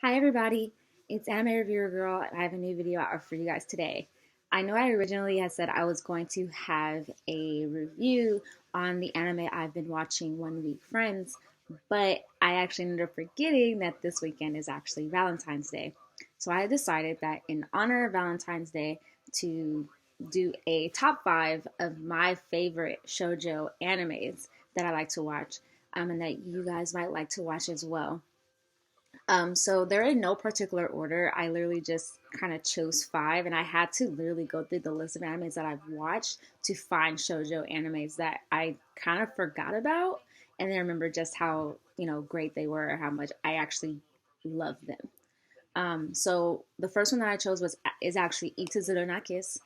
Hi everybody, it's Anime Reviewer Girl and I have a new video out for you guys today. I know I originally had said I was going to have a review on the anime I've been watching, One Week Friends, but I actually ended up forgetting that this weekend is actually Valentine's Day. So I decided that in honor of Valentine's Day to do a top 5 of my favorite shoujo animes that I like to watch, and that you guys might like to watch as well. So they're in no particular order. I literally just kind of chose five, and I had to literally go through the list of animes that I've watched to find shoujo animes that I kind of forgot about, and then remember just how great they were, or how much I actually love them. So the first one that I chose is actually Itazuru na Kiss.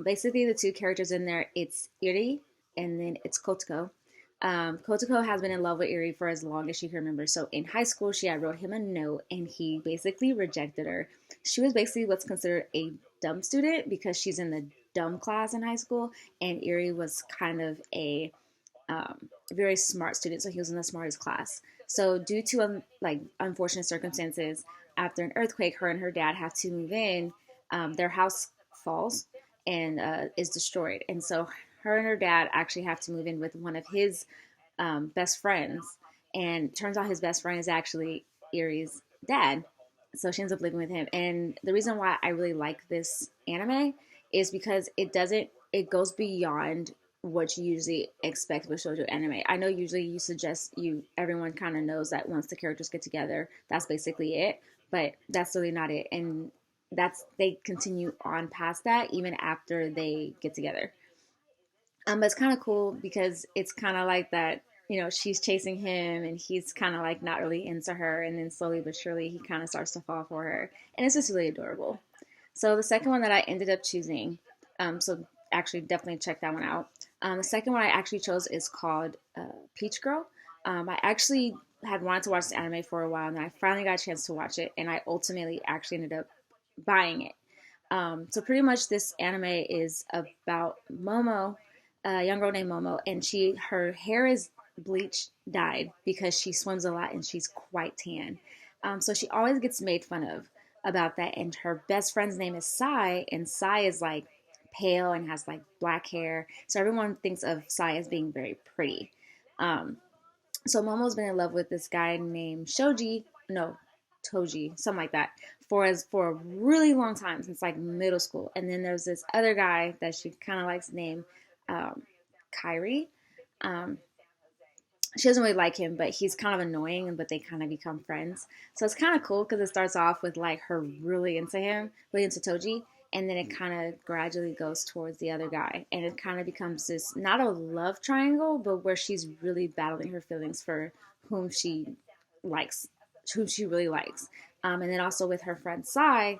Basically, the two characters in there, it's Iri and then it's Kotoko. Kotoko has been in love with Iri for as long as she can remember. So in high school, she had wrote him a note and he basically rejected her. She was basically what's considered a dumb student because she's in the dumb class in high school, and Iri was kind of a very smart student, so he was in the smartest class. So due to unfortunate circumstances, after an earthquake, her and her dad have to move in. Their house falls and is destroyed, and so her and her dad actually have to move in with one of his best friends. And turns out his best friend is actually Erie's dad. So she ends up living with him. And the reason why I really like this anime is because it goes beyond what you usually expect with shoujo anime. I know usually you suggest everyone kind of knows that once the characters get together, that's basically it, but that's really not it. And they continue on past that even after they get together. But it's kind of cool because it's kind of like that, she's chasing him and he's kind of like not really into her. And then slowly but surely, he kind of starts to fall for her. And it's just really adorable. So the second one that I ended up choosing, so actually definitely check that one out. The second one I actually chose is called Peach Girl. I actually had wanted to watch this anime for a while, and I finally got a chance to watch it, and I ultimately actually ended up buying it. So pretty much this anime is about Momo, a young girl named Momo, and her hair is bleached dyed because she swims a lot and she's quite tan. So she always gets made fun of about that. And her best friend's name is Sai, and Sai is like pale and has like black hair. So everyone thinks of Sai as being very pretty. Um, so Momo's been in love with this guy named Toji, something like that, for a really long time, since like middle school. And then there's this other guy that she kind of likes named um, Kyrie. Um, she doesn't really like him, but he's kind of annoying, but they kind of become friends. So it's kind of cool because it starts off with like her really into him, really into Toji, and then it kind of gradually goes towards the other guy, and it kind of becomes this, not a love triangle, but where she's really battling her feelings for whom she likes, whom she really likes. And then also with her friend Sai,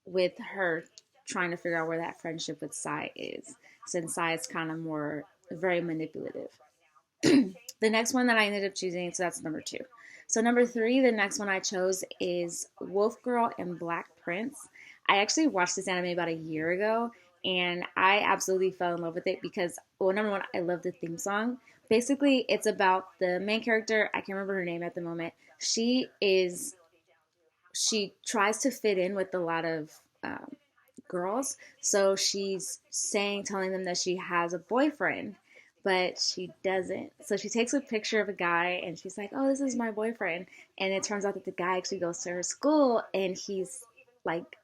with her trying to figure out where that friendship with Sai is, since Sai is kind of more very manipulative. The next one that I ended up choosing, so that's number two. So number three, the next one I chose is Wolf Girl and Black Prince. I actually watched this anime about a year ago, and I absolutely fell in love with it because, well, number one, I love the theme song. Basically, it's about the main character. I can't remember her name at the moment. She tries to fit in with a lot of girls, so she's telling them that she has a boyfriend, but she doesn't. So she takes a picture of a guy and she's like, "Oh, this is my boyfriend." And it turns out that the guy actually goes to her school, and he's like,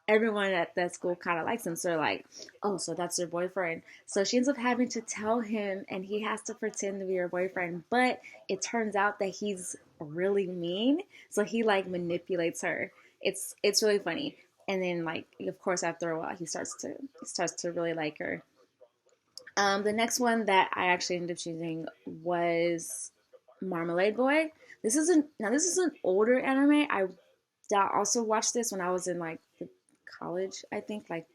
everyone at that school kind of likes him. So they're like, "Oh, so that's your boyfriend." So she ends up having to tell him, and he has to pretend to be her boyfriend. But it turns out that he's really mean. So he like manipulates her. It's really funny. And then like, of course, after a while, he starts to really like her. The next one that I actually ended up choosing was Marmalade Boy. This is an older anime. I also watched this when I was in like the college. I think like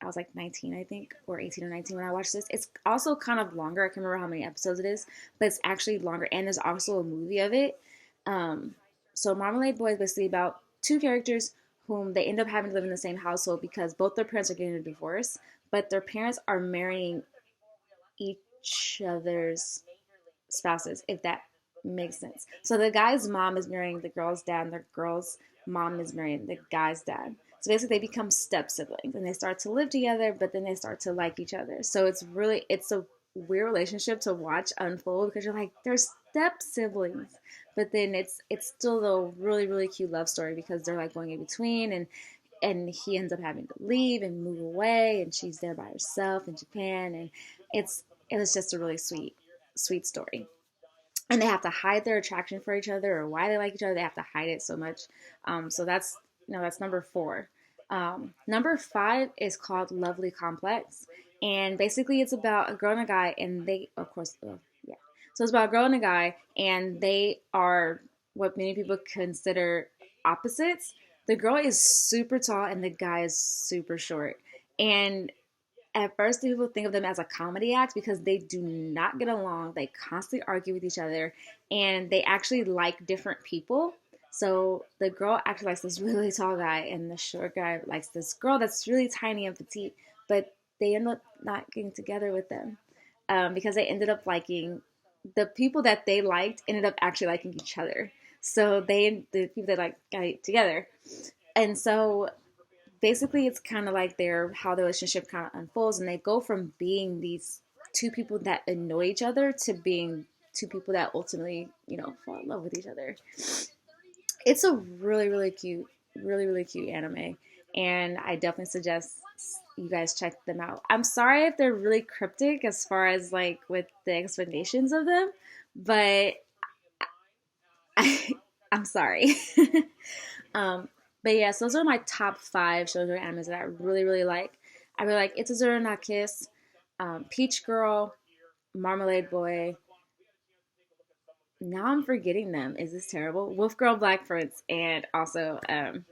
I was like 19, I think, or 18 or 19 when I watched this. It's also kind of longer. I can't remember how many episodes it is, but it's actually longer. And there's also a movie of it. Um, so Marmalade Boy is basically about two characters whom they end up having to live in the same household because both their parents are getting a divorce, but their parents are marrying each other's spouses, if that Makes sense. So the guy's mom is marrying the girl's dad, and the girl's mom is marrying the guy's dad. So basically, they become step siblings, and they start to live together, but then they start to like each other. So it's a weird relationship to watch unfold because you're like, they're step siblings, but then it's still a really cute love story because they're like going in between, and he ends up having to leave and move away, and she's there by herself in Japan, and it was just a really sweet story, and they have to hide their attraction for each other or why they like each other. They have to hide it so much. So that's that's number four. Number five is called Lovely Complex, and basically it's about a girl and a guy, and they of course yeah. So it's about a girl and a guy, and they are what many people consider opposites. The girl is super tall and the guy is super short, and at first people think of them as a comedy act because they do not get along. They constantly argue with each other, and they actually like different people. So the girl actually likes this really tall guy, and the short guy likes this girl that's really tiny and petite. But they end up not getting together with them because they ended up liking the people that they liked ended up actually liking each other. So the people that like got together, and so basically it's kind of like their how the relationship kind of unfolds, and they go from being these two people that annoy each other to being two people that ultimately fall in love with each other. It's a really cute, really cute anime, and I definitely suggest you guys check them out. I'm sorry if they're really cryptic as far as like with the explanations of them, but I'm sorry. um, but yes, those are my top five shoujo animes that I really like. I really like Itazura na Kiss, Peach Girl, Marmalade Boy. Now I'm forgetting them. Is this terrible? Wolf Girl, Black Prince, and also that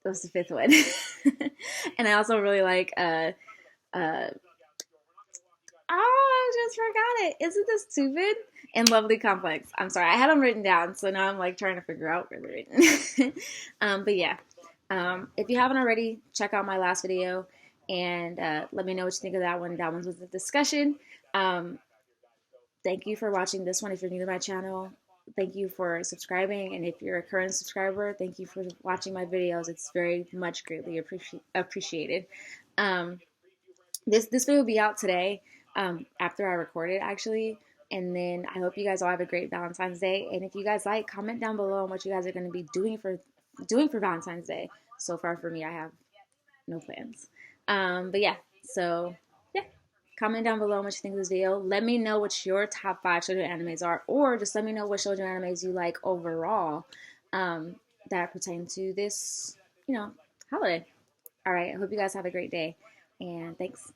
was the fifth one. And I also really like uh oh, I just forgot it. Isn't this stupid? And Lovely Complex. I'm sorry, I had them written down, so now I'm like trying to figure out where they're written. But yeah, if you haven't already, check out my last video and let me know what you think of that one. That one was a discussion. Um, Thank you for watching this one. If you're new to my channel, thank you for subscribing. And if you're a current subscriber, thank you for watching my videos. It's very much greatly appreciated. Um, this video will be out today after I record it, actually. And then I hope you guys all have a great Valentine's Day. And if you guys like, comment down below on what you guys are going to be doing for Valentine's Day. So far for me, I have no plans. But yeah, so yeah, comment down below what you think of this video. Let me know what your top five shoujo animes are, or just let me know what shoujo animes you like overall that pertain to this, holiday. All right, I hope you guys have a great day, and thanks.